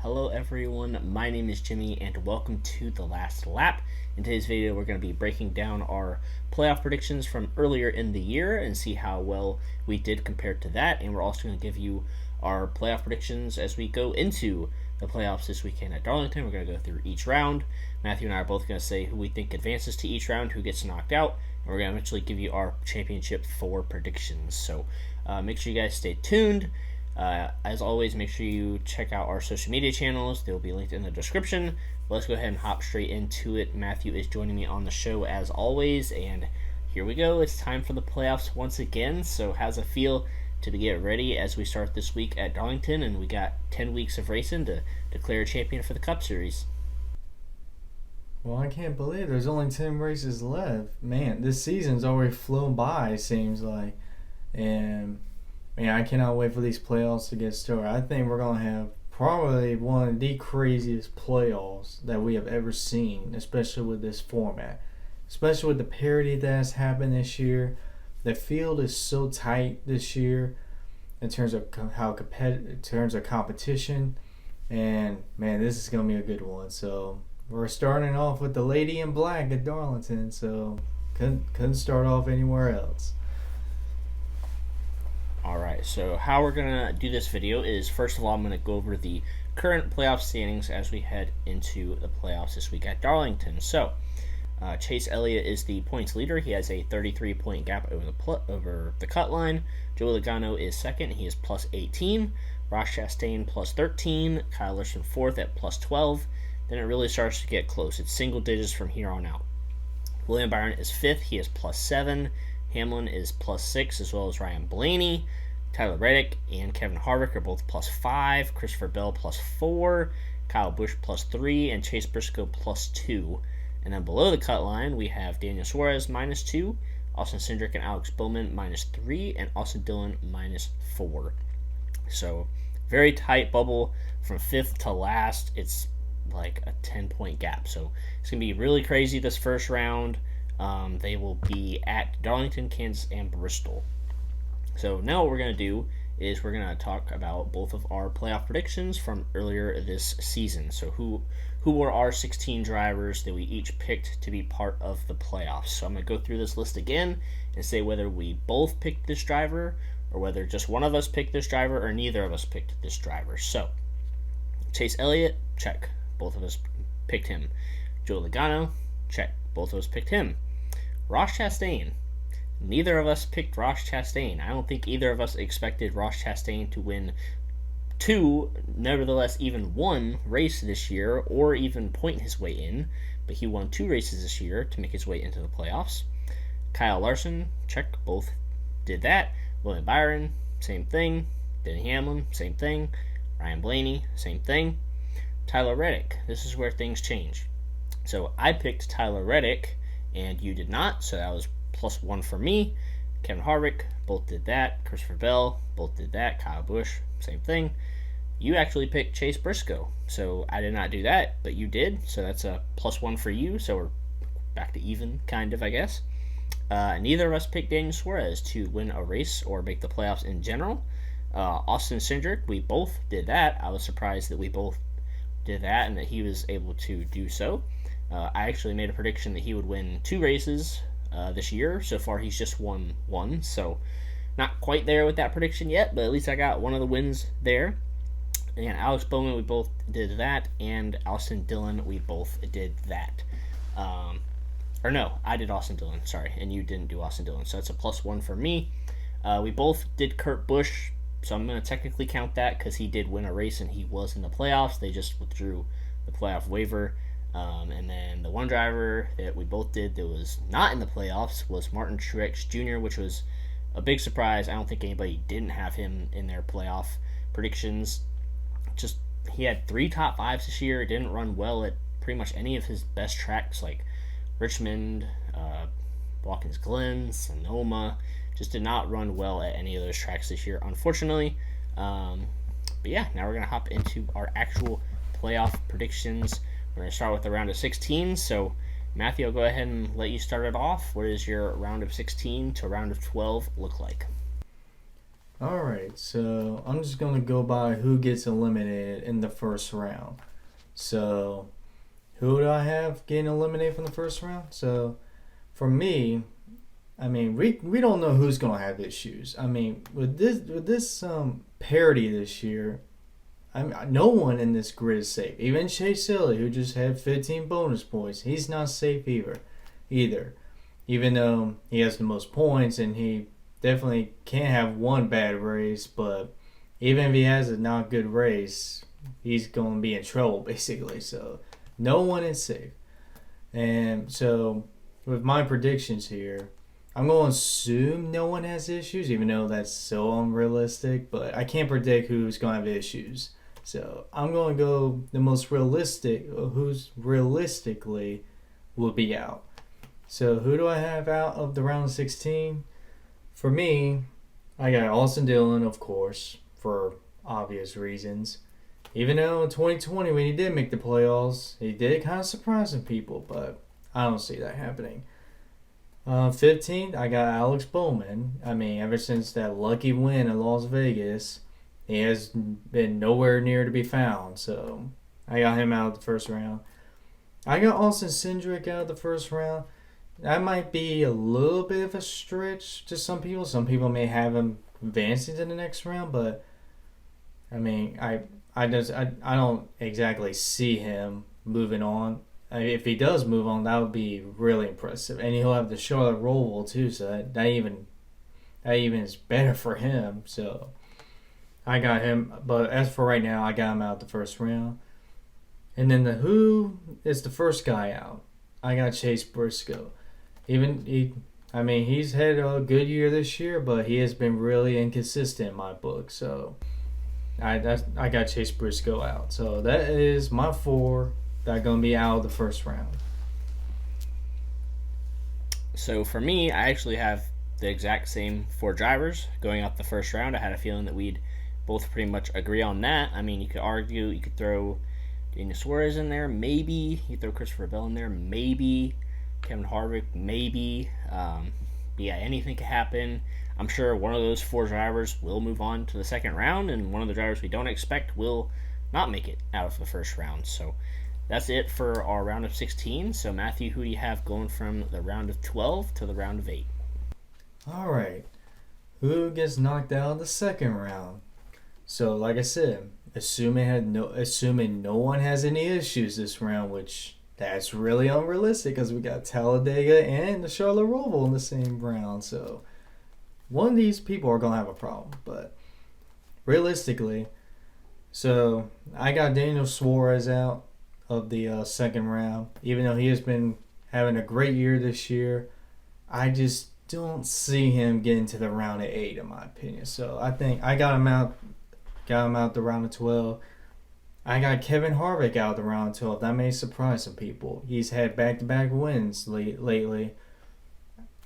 Hello everyone, my name is Jimmy and welcome to The Last Lap. In today's video we're going to be breaking down our playoff predictions from earlier in the year and see how well we did compared to that, and we're also going to give you our playoff predictions as we go into the playoffs this weekend at Darlington. We're going to go through each round. Matthew and I are both going to say who we think advances to each round, who gets knocked out, and we're going to eventually give you our championship 4 predictions. So make sure you guys stay tuned. As always, make sure you check out our social media channels. They will be linked in the description. Let's go ahead and hop straight into it. Matthew is joining me on the show as always, and here we go. It's time for the playoffs once again. So how's it feel to get ready as we start this week at Darlington, and we got 10 weeks of racing to declare a champion for the Cup Series? Well, I can't believe there's only 10 races left. Man, this season's already flown by, it seems like. And man, I cannot wait for these playoffs to get started. I think we're going to have probably one of the craziest playoffs that we have ever seen, especially with this format. Especially with the parity that has happened this year. The field is so tight this year in terms of competition. And man, this is going to be a good one. So we're starting off with the Lady in Black at Darlington. So couldn't start off anywhere else. Alright, so how we're going to do this video is, first of all, I'm going to go over the current playoff standings as we head into the playoffs this week at Darlington. So, Chase Elliott is the points leader. He has a 33-point gap over the cut line. Joey Logano is second. He is plus 18. Ross Chastain plus 13. Kyle Larson fourth at plus 12. Then it really starts to get close. It's single digits from here on out. William Byrne is fifth. He is plus 7. Hamlin is plus 6, as well as Ryan Blaney. Tyler Reddick and Kevin Harvick are both plus 5. Christopher Bell plus 4. Kyle Busch plus 3. And Chase Briscoe plus 2. And then below the cut line, we have Daniel Suarez minus 2. Austin Cindric and Alex Bowman minus 3. And Austin Dillon minus 4. So, very tight bubble from 5th to last. It's like a 10-point gap. So, it's going to be really crazy this first round. They will be at Darlington, Kansas, and Bristol. So now what we're going to do is we're going to talk about both of our playoff predictions from earlier this season. So who were our 16 drivers that we each picked to be part of the playoffs. So I'm going to go through this list again and say whether we both picked this driver, or whether just one of us picked this driver, or neither of us picked this driver. So Chase Elliott, check. Both of us picked him. Joey Logano, check. Both of us picked him. Ross Chastain. Neither of us picked Ross Chastain. I don't think either of us expected Ross Chastain to win 2, nevertheless even 1 race this year, or even point his way in. But he won 2 races this year to make his way into the playoffs. Kyle Larson, check. Both did that. William Byron, same thing. Denny Hamlin, same thing. Ryan Blaney, same thing. Tyler Reddick. This is where things change. So I picked Tyler Reddick, and you did not, so that was plus 1 for me. Kevin Harvick, both did that. Christopher Bell, both did that. Kyle Busch, same thing. You actually picked Chase Briscoe, so I did not do that, but you did, so that's a plus 1 for you, so we're back to even, kind of, I guess. Neither of us picked Daniel Suarez to win a race or make the playoffs in general. Austin Cindric, we both did that. I was surprised that we both did that and that he was able to do so. I actually made a prediction that he would win 2 races this year. So far, he's just won 1. So, not quite there with that prediction yet, but at least I got one of the wins there. And Alex Bowman, we both did that. And Austin Dillon, we both did that. Or no, I did Austin Dillon, sorry. And you didn't do Austin Dillon. So, that's a plus 1 for me. We both did Kurt Busch. So, I'm going to technically count that because he did win a race and he was in the playoffs. They just withdrew the playoff waiver. And then the one driver that we both did that was not in the playoffs was Martin Truex Jr., which was a big surprise. I don't think anybody didn't have him in their playoff predictions. Just, he had 3 top 5s this year. Didn't run well at pretty much any of his best tracks like Richmond, Watkins Glen, Sonoma. Just did not run well at any of those tracks this year, unfortunately. But yeah, now we're going to hop into our actual playoff predictions. We're going to start with the round of 16. So, Matthew, I'll go ahead and let you start it off. What does your round of 16 to round of 12 look like? All right, so I'm just gonna go by who gets eliminated in the first round. So who do I have getting eliminated from the first round? So for me, I mean, we don't know who's gonna have issues. I mean, with this parity this year, no one in this grid is safe. Even Chase Elliott, who just had 15 bonus points, he's not safe either. Even though he has the most points and he definitely can't have one bad race, but even if he has a not good race, he's going to be in trouble basically. So no one is safe. And so with my predictions here, I'm going to assume no one has issues, even though that's so unrealistic. But I can't predict who's going to have issues. So I'm going to go the most realistic, who's realistically will be out. So who do I have out of the round of 16? For me, I got Austin Dillon, of course, for obvious reasons. Even though in 2020, when he did make the playoffs, he did kind of surprise some people, but I don't see that happening. 15th, I got Alex Bowman. I mean, ever since that lucky win in Las Vegas, he has been nowhere near to be found. So I got him out of the first round. I got Austin Cindric out of the first round. That might be a little bit of a stretch to some people. Some people may have him advancing to the next round, but I mean, I don't exactly see him moving on. If he does move on, that would be really impressive, and he'll have the Charlotte Roval too, so that even is better for him. So I got him, but as for right now, I got him out the first round. And then who is the first guy out? I got Chase Briscoe. He's had a good year this year, but he has been really inconsistent in my book. So I got Chase Briscoe out. So that is my four that are gonna be out of the first round. So for me, I actually have the exact same four drivers going out the first round. I had a feeling that we'd both pretty much agree on that. I mean, you could argue, you could throw Daniel Suarez in there, maybe. You throw Christopher Bell in there, maybe. Kevin Harvick, maybe. Yeah, anything could happen. I'm sure one of those four drivers will move on to the second round, and one of the drivers we don't expect will not make it out of the first round. So that's it for our round of 16. So, Matthew, who do you have going from the round of 12 to the round of 8? All right, who gets knocked out of the second round? So, like I said, assuming no one has any issues this round, which that's really unrealistic because we got Talladega and the Charlotte Roval in the same round. So one of these people are gonna have a problem. But realistically, so I got Daniel Suarez out of the second round, even though he has been having a great year this year. I just don't see him getting to the round of 8, in my opinion. So I think I got him out. Got him out the round of 12. I got Kevin Harvick out the round of 12. That may surprise some people. He's had back-to-back wins lately.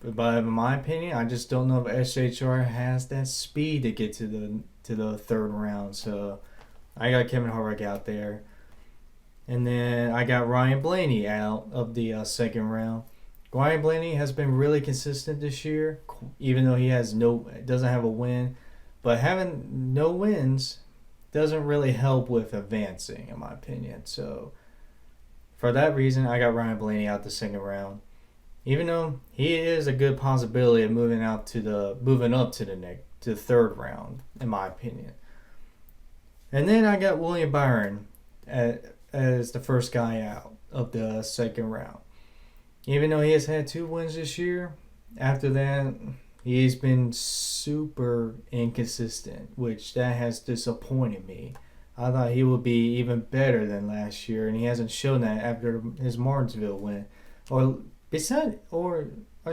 But in my opinion, I just don't know if SHR has that speed to get to the third round. So I got Kevin Harvick out there. And then I got Ryan Blaney out of the second round. Ryan Blaney has been really consistent this year, even though he doesn't have a win. But having no wins doesn't really help with advancing, in my opinion. So for that reason, I got Ryan Blaney out the second round. Even though he is a good possibility of moving up to the third round, in my opinion. And then I got William Byrne as the first guy out of the second round. Even though he has had 2 wins this year, after that he's been super inconsistent, which that has disappointed me. I thought he would be even better than last year, and he hasn't shown that after his Martinsville win. Or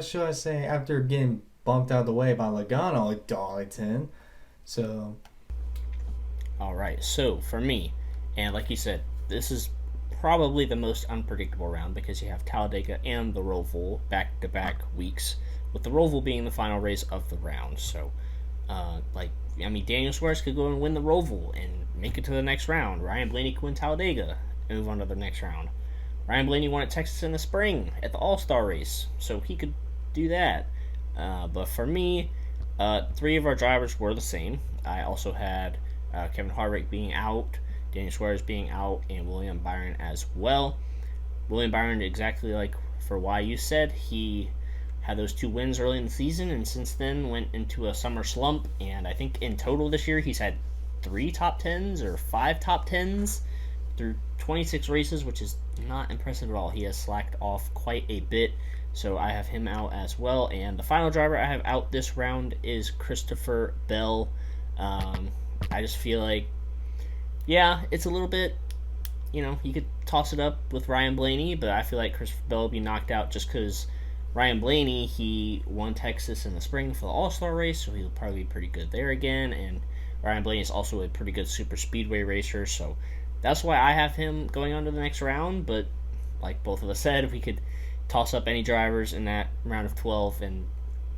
should I say, after getting bumped out of the way by Logano at Darlington. So, all right. So for me, and like you said, this is probably the most unpredictable round because you have Talladega and the Roval back-to-back weeks, with the Roval being the final race of the round. So, Daniel Suarez could go and win the Roval and make it to the next round. Ryan Blaney could win Talladega and move on to the next round. Ryan Blaney won at Texas in the spring at the All-Star race, so he could do that. But for me, Three of our drivers were the same. I also had Kevin Harvick being out, Danny Suarez being out, and William Byrne as well. William Byrne, exactly like for why you said, he had those 2 wins early in the season, and since then went into a summer slump. And I think in total this year he's had 3 top 10s or 5 top 10s through 26 races, which is not impressive at all. He has slacked off quite a bit, so I have him out as well. And the final driver I have out this round is Christopher Bell. I just feel like, yeah, it's a little bit, you could toss it up with Ryan Blaney, but I feel like Christopher Bell will be knocked out just because Ryan Blaney, he won Texas in the spring for the All-Star race, so he'll probably be pretty good there again. And Ryan Blaney is also a pretty good super speedway racer, so that's why I have him going on to the next round. But like both of us said, we could toss up any drivers in that round of 12, and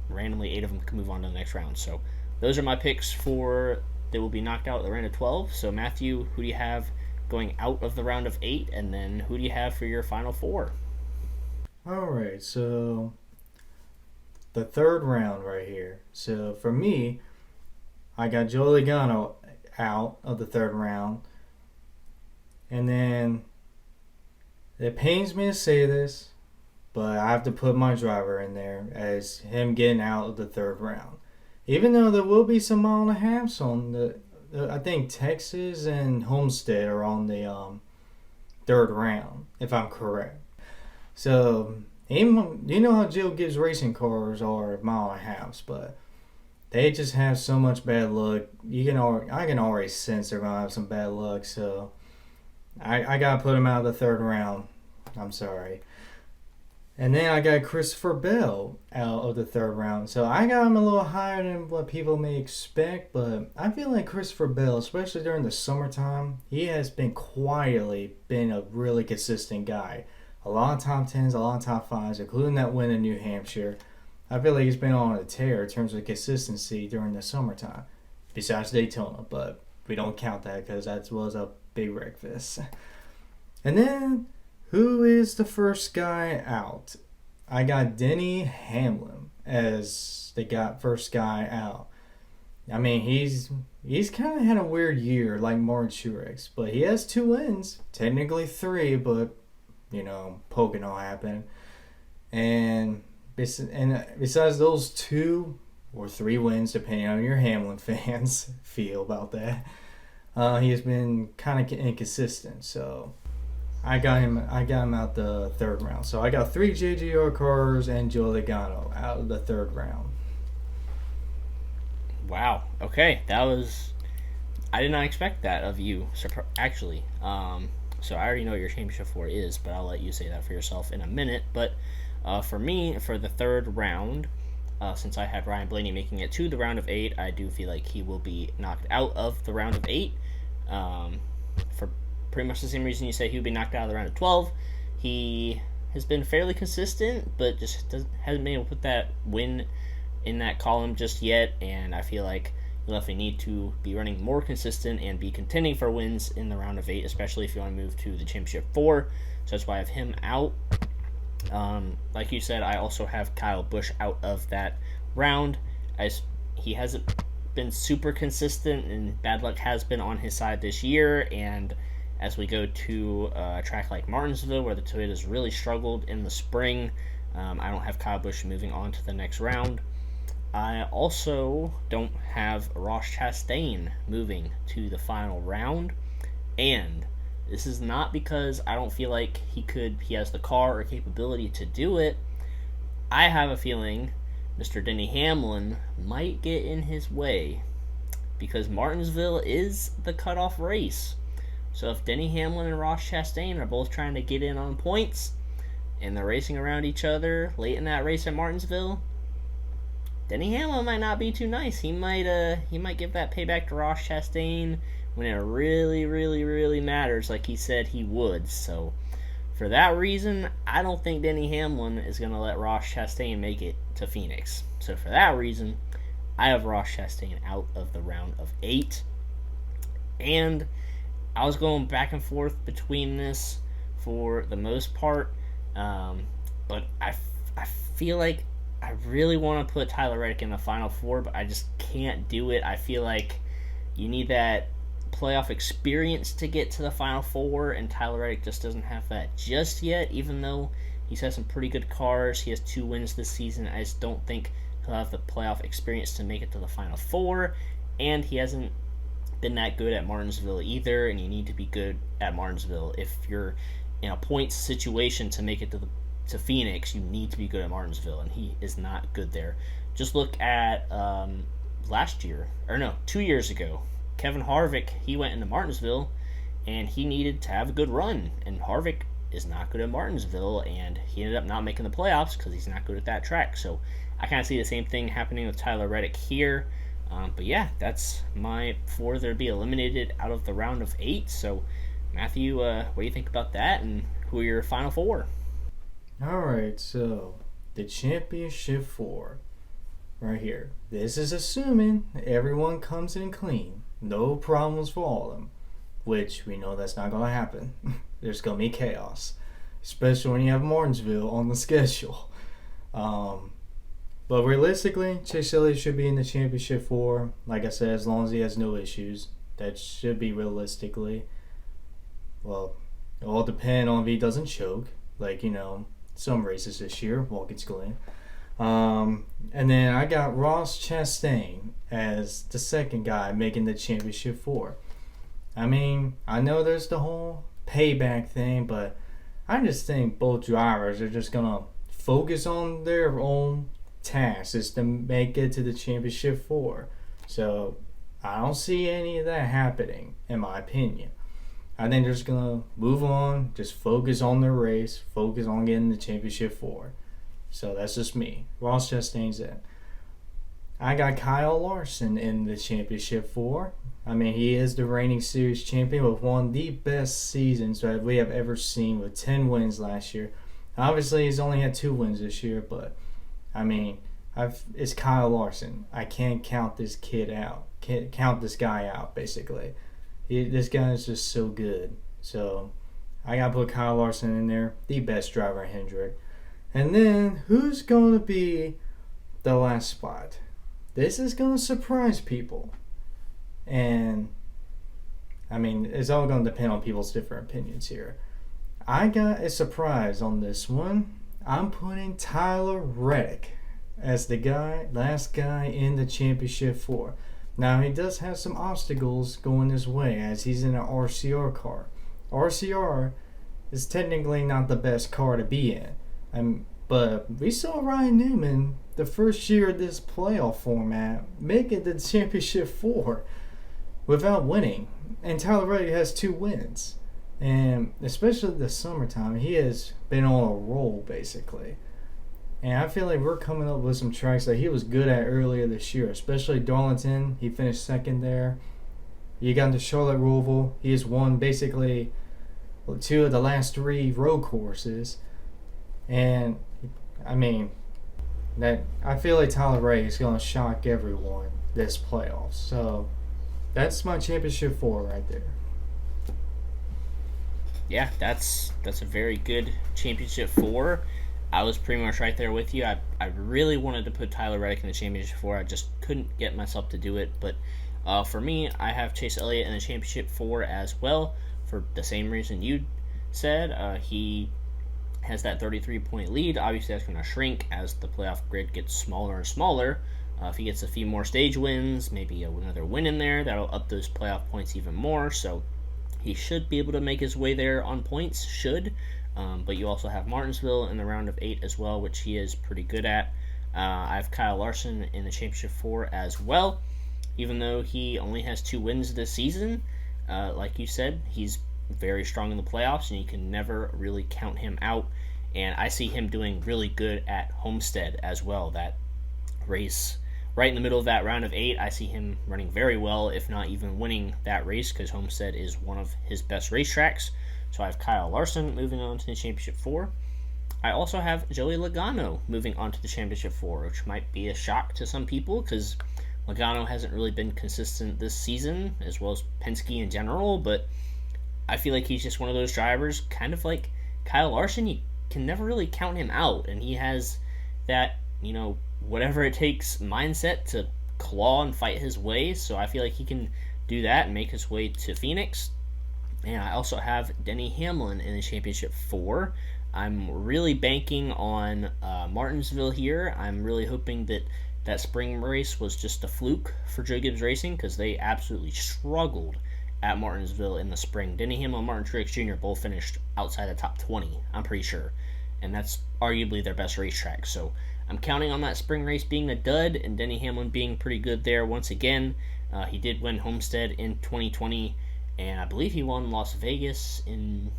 randomly 8 of them can move on to the next round. So those are my picks for that will be knocked out at the round of 12. So Matthew, who do you have going out of the round of 8, and then who do you have for your final 4? Alright, so the third round right here. So for me, I got Joe Logano out of the third round. And then it pains me to say this, but I have to put my driver in there as him getting out of the third round. Even though there will be some mile and a halves on I think Texas and Homestead are on the third round, if I'm correct. So, even, you know how Joe Gibbs racing cars are mile and a halves, but they just have so much bad luck. I can already sense they're gonna have some bad luck. So, I gotta put him out of the third round. I'm sorry. And then I got Christopher Bell out of the third round. So I got him a little higher than what people may expect, but I feel like Christopher Bell, especially during the summertime, he has been quietly been a really consistent guy. A lot of top 10s, a lot of top 5s, including that win in New Hampshire. I feel like he's been on a tear in terms of consistency during the summertime, besides Daytona, but we don't count that because that was a big breakfast. And then, who is the first guy out? I got Denny Hamlin as the first guy out. I mean, he's kind of had a weird year like Martin Truex, but he has 2 wins, technically 3, but poking all happened. And besides those 2 or 3 wins, depending on your Hamlin fans feel about that, he has been kind of inconsistent. So I got him out the third round. So I got 3 JGR cars and Joe Logano out of the third round. Wow. Okay, I did not expect that of you. Actually, so I already know what your championship 4 is, but I'll let you say that for yourself in a minute. But for me, for the third round, since I had Ryan Blaney making it to the round of 8, I do feel like he will be knocked out of the round of 8. For pretty much the same reason you say he would be knocked out of the round of 12. He has been fairly consistent, but just hasn't been able to put that win in that column just yet. And I feel like you'll definitely need to be running more consistent and be contending for wins in the round of 8, especially if you want to move to the championship 4. So that's why I have him out. Like you said, I also have Kyle Busch out of that round, as he hasn't been super consistent and bad luck has been on his side this year. And as we go to a track like Martinsville, where the Toyotas really struggled in the spring, I don't have Kyle Busch moving on to the next round. I also don't have Ross Chastain moving to the final round, and this is not because I don't feel like he has the car or capability to do it. I have a feeling Mr. Denny Hamlin might get in his way, because Martinsville is the cutoff race. So if Denny Hamlin and Ross Chastain are both trying to get in on points, and they're racing around each other late in that race at Martinsville, Denny Hamlin might not be too nice. He might give that payback to Ross Chastain when it really, really, really matters, like he said he would. So for that reason, I don't think Denny Hamlin is going to let Ross Chastain make it to Phoenix. So for that reason, I have Ross Chastain out of the round of 8. And I was going back and forth between this for the most part, but I feel like I really want to put Tyler Reddick in the Final Four, but I just can't do it. I feel like you need that playoff experience to get to the Final Four, and Tyler Reddick just doesn't have that just yet, even though he's had some pretty good cars. He has 2 wins this season. I just don't think he'll have the playoff experience to make it to the Final Four, and he hasn't been that good at Martinsville either, and you need to be good at Martinsville. If you're in a points situation to make it to Phoenix, you need to be good at Martinsville, and he is not good there. Just look at last year, or no, 2 years ago. Kevin Harvick, he went into Martinsville, and he needed to have a good run, and Harvick is not good at Martinsville, and he ended up not making the playoffs because he's not good at that track. So I kind of see the same thing happening with Tyler Reddick here. But yeah, that's my 4 that would be eliminated out of the round of 8. So Matthew, what do you think about that, and who are your final 4? Alright, so the championship 4 right here. This is assuming everyone comes in clean. No problems for all of them. Which we know that's not going to happen. There's going to be chaos. Especially when you have Martinsville on the schedule. But realistically, Chase Elliott should be in the championship 4. Like I said, as long as he has no issues. That should be realistically. Well, it all depends on if he doesn't choke. Like, some races this year, Watkins Glen. And then I got Ross Chastain as the second guy making the championship 4. I mean, I know there's the whole payback thing, but I just think both drivers are just going to focus on their own task is to make it to the championship 4. So I don't see any of that happening, in my opinion. I think they're just going to move on, just focus on their race, focus on getting the championship 4. So that's just me. Ross Chastain's in. I got Kyle Larson in the championship 4. I mean, he is the reigning series champion with one of the best seasons that we have ever seen with 10 wins last year. Obviously, he's only had 2 wins this year, but, I mean, it's Kyle Larson. I can't count this kid out. Can't count this guy out, basically. This guy is just so good. So, I got to put Kyle Larson in there, the best driver at Hendrick. And then, who's going to be the last spot? This is going to surprise people. And, I mean, it's all going to depend on people's different opinions here. I got a surprise on this one. I'm putting Tyler Reddick as the last guy in the championship 4. Now, he does have some obstacles going his way as he's in an RCR car. RCR is technically not the best car to be in. But we saw Ryan Newman, the first year of this playoff format, make it to the championship 4 without winning. And Tyler Reddick has 2 wins. And especially the summertime, he has been on a roll, basically. And I feel like we're coming up with some tracks that he was good at earlier this year, especially Darlington. He finished second there. You got into Charlotte Roval. He has won basically 2 of the last 3 road courses. And, I mean, I feel like Tyler Reddick is going to shock everyone this playoffs. So, that's my championship 4 right there. Yeah, that's a very good championship 4. I was pretty much right there with you. I really wanted to put Tyler Reddick in the championship 4. I just couldn't get myself to do it. But for me, I have Chase Elliott in the championship 4 as well for the same reason you said. He has that 33-point lead. Obviously, that's going to shrink as the playoff grid gets smaller and smaller. If he gets a few more stage wins, maybe another win in there, that'll up those playoff points even more. So he should be able to make his way there on points, but you also have Martinsville in the round of 8 as well, which he is pretty good at. I have Kyle Larson in the championship 4 as well. Even though he only has 2 wins this season, like you said, he's very strong in the playoffs, and you can never really count him out. And I see him doing really good at Homestead as well. That race right in the middle of that round of 8, I see him running very well, if not even winning that race, because Homestead is one of his best racetracks. So I have Kyle Larson moving on to the championship 4. I also have Joey Logano moving on to the championship 4, which might be a shock to some people, because Logano hasn't really been consistent this season, as well as Penske in general, but I feel like he's just one of those drivers, kind of like Kyle Larson. You can never really count him out, and he has that whatever it takes mindset to claw and fight his way. So I feel like he can do that and make his way to Phoenix. And I also have Denny Hamlin in the championship 4. I'm really banking on Martinsville here. I'm really hoping that that spring race was just a fluke for Joe Gibbs Racing, because they absolutely struggled at Martinsville in the spring. Denny Hamlin and Martin Truex Jr. both finished outside the top 20, I'm pretty sure. And that's arguably their best racetrack. So I'm counting on that spring race being a dud and Denny Hamlin being pretty good there once again. He did win Homestead in 2020, and I believe he won Las Vegas in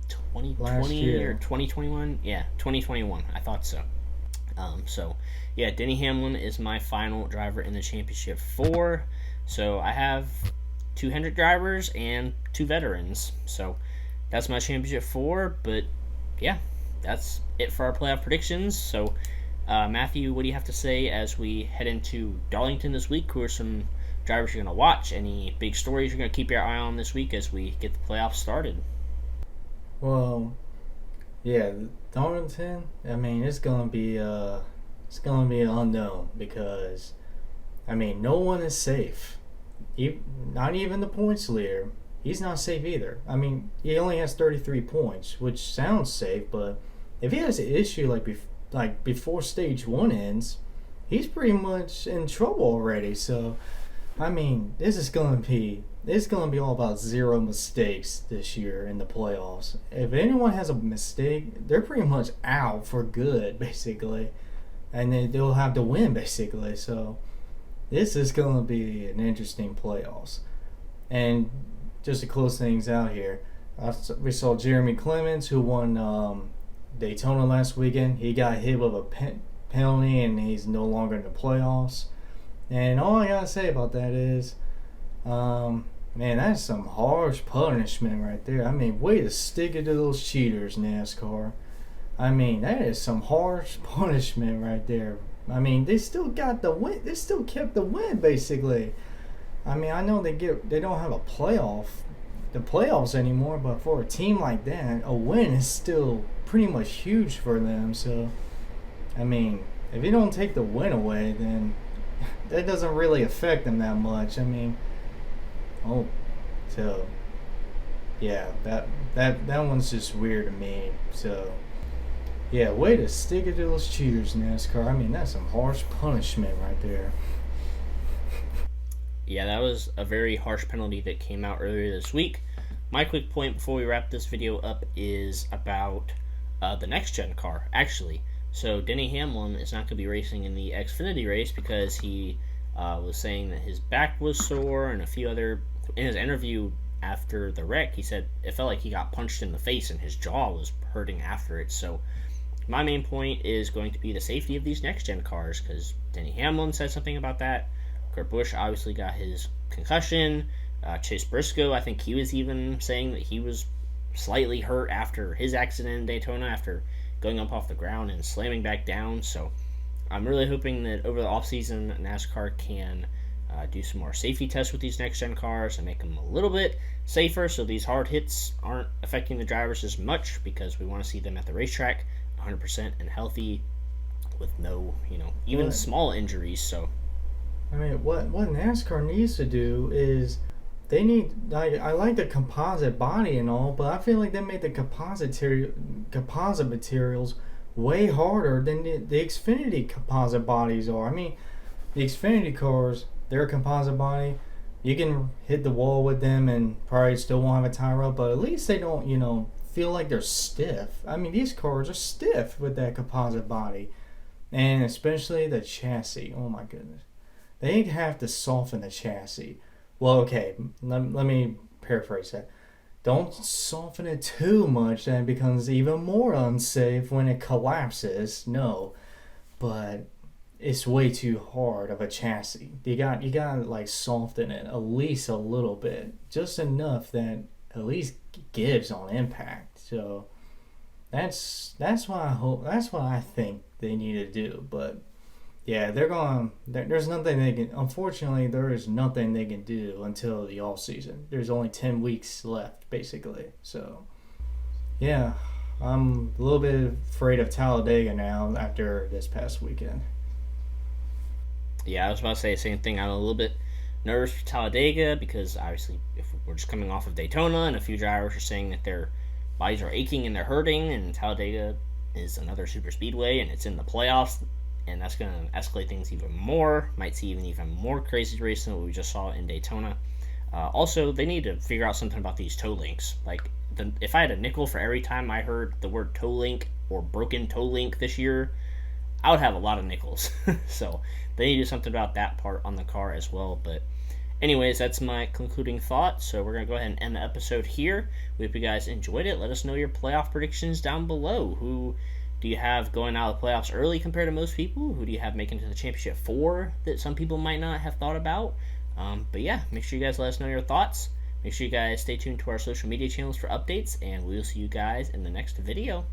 2020 or 2021. Yeah, 2021. I thought so. So, yeah, Denny Hamlin is my final driver in the championship 4. So I have 2 Hendrick drivers and 2 veterans. So that's my championship 4. But yeah, that's it for our playoff predictions. So, Matthew, what do you have to say as we head into Darlington this week? Who are some drivers you're going to watch? Any big stories you're going to keep your eye on this week as we get the playoffs started? Well, yeah, Darlington. I mean, it's gonna be an unknown, because I mean, no one is safe. Not even the points leader. He's not safe either. I mean, he only has 33 points, which sounds safe, but if he has an issue like before stage 1 ends, he's pretty much in trouble already. So, I mean, it's gonna be all about 0 mistakes this year in the playoffs. If anyone has a mistake, they're pretty much out for good, basically, and they'll have to win, basically. So this is gonna be an interesting playoffs. And just to close things out here, we saw Jeremy Clements, who won Daytona last weekend. He got hit with a penalty, and he's no longer in the playoffs. And all I gotta say about that is, man, that's some harsh punishment right there. I mean, way to stick it to those cheaters, NASCAR. I mean, that is some harsh punishment right there. I mean, they still got the win. They still kept the win, basically. I mean, I know they don't have the playoffs anymore, but for a team like that, a win is still pretty much huge for them. So, I mean, if you don't take the win away, then that doesn't really affect them that much. I mean, so yeah, that one's just weird to me. So yeah, way to stick it to those cheaters, NASCAR. I mean, that's some harsh punishment right there. Yeah, that was a very harsh penalty that came out earlier this week. My quick point before we wrap this video up is about the next gen car, actually. So Denny Hamlin is not going to be racing in the Xfinity race because he was saying that his back was sore, and a few other... In his interview after the wreck, he said it felt like he got punched in the face and his jaw was hurting after it. So my main point is going to be the safety of these next-gen cars, because Denny Hamlin said something about that. Kurt Busch obviously got his concussion. Chase Briscoe, I think he was even saying that he was slightly hurt after his accident in Daytona, after going up off the ground and slamming back down. So I'm really hoping that over the offseason, NASCAR can do some more safety tests with these next-gen cars and make them a little bit safer, so these hard hits aren't affecting the drivers as much, because we want to see them at the racetrack 100% and healthy with no, even small injuries. So I mean, what NASCAR needs to do is they need... I like the composite body and all, but I feel like they made the composite materials way harder than the Xfinity composite bodies are. I mean, the Xfinity cars, they're a composite body. You can hit the wall with them and probably still won't have a tire up, but at least they don't, feel like they're stiff. I mean, these cars are stiff with that composite body. And especially the chassis. Oh my goodness. They have to soften the chassis. Well, okay, let me paraphrase that. Don't soften it too much, then it becomes even more unsafe when it collapses. No. But it's way too hard of a chassis. You got like soften it at least a little bit, just enough that at least gives on impact. So that's what I hope. That's what I think they need to do. But yeah, there's nothing they can. Unfortunately, there is nothing they can do until the off season. There's only 10 weeks left, basically. So yeah, I'm a little bit afraid of Talladega now after this past weekend. Yeah, I was about to say the same thing. I'm a little bit nervous for Talladega because obviously, if we're just coming off of Daytona, and a few drivers are saying that their bodies are aching and they're hurting, and Talladega is another super speedway and it's in the playoffs, and that's going to escalate things even more. Might see even more crazy racing than what we just saw in Daytona. Also, they need to figure out something about these toe links. Like, if I had a nickel for every time I heard the word toe link or broken toe link this year, I would have a lot of nickels. So they need to do something about that part on the car as well. But anyways, that's my concluding thought. So we're going to go ahead and end the episode here. We hope you guys enjoyed it. Let us know your playoff predictions down below. Who do you have going out of the playoffs early compared to most people? Who do you have making to the championship 4 that some people might not have thought about? But yeah, make sure you guys let us know your thoughts. Make sure you guys stay tuned to our social media channels for updates, and we'll see you guys in the next video.